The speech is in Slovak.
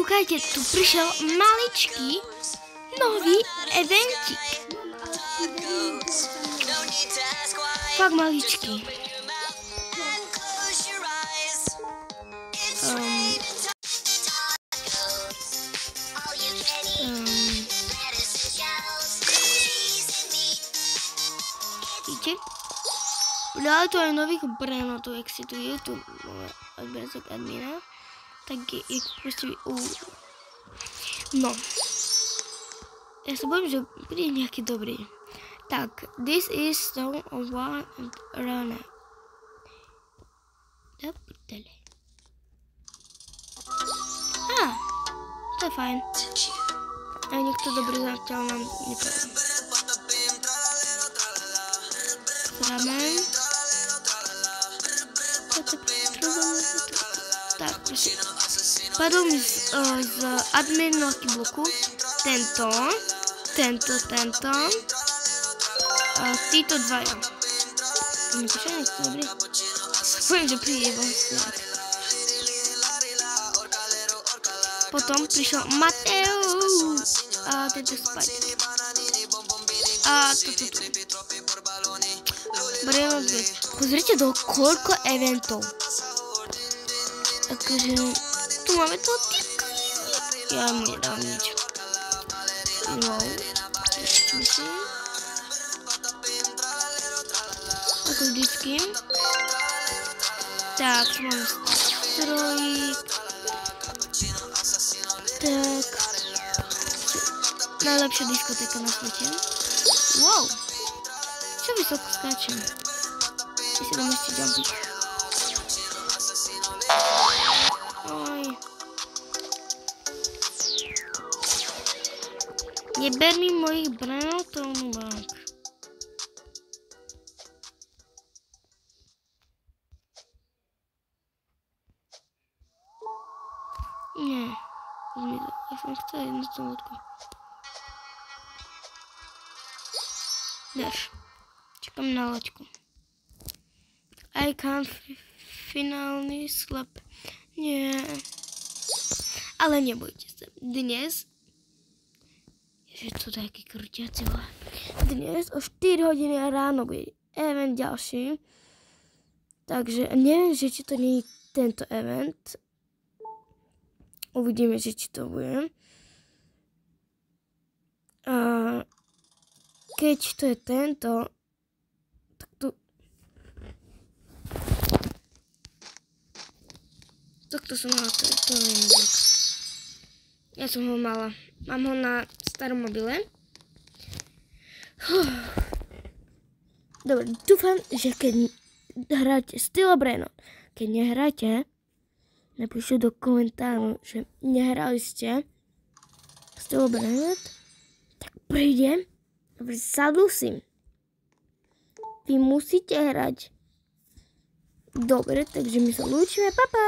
Koukajte, tu prišiel maličký nový eventík. Fakt maličký. Vidíte? Dále to aj nových brenotů, jak si tu YouTube odbrazek admina. Tak je prostě no. Já se bojím, že bude nějaký dobrý. Tak, this is Stone of One and Runner. Do prdele. To je fajn. A někdo dobrý zatiaľ nám nepadá. Zráme. Tak, prosím. Padl mi z adminovky bloku tento. Títo dvaja. Nepíšem niečo dobrý. Poviem, že príde vlastne. Potom prišiel Mateus. A tento Spider. A toto tu. Briano 2. Pozrite do koľko eventov. Takže tu máme to typka. Ja mu nedám nič. Wow. Ešte myslím. Ako vždycky. Tak, tu máme strojík. Tak. Najlepšia diskotéka na svete. Wow. Čo vysoko skáčem? Ja si dám ešte jumpík. Neber mi mojich brenotov, nubák. Nie. Ja som chcel jednu celotku. Dáš. Čakám na laťku. I can't finálny slep. Nie. Ale nebojte sa. Dnes je to taký krutiaci. Dnes o 4 hodiny ráno bude event ďalší. Takže neviem, že či to nie je tento event. Uvidíme, že či to bude. A keď to je tento, tak tu... Takto som mala to neviem. Ja som ho mala. Mám ho na starom mobile. Dobre, dúfam, že keď hráte Steel Brenot, keď nehráte, napíšte do komentárov, že nehrali ste Steel Brenot, tak prídem a zadusím. Vy musíte hrať. Dobre, takže my sa lúčime. Pa, pa!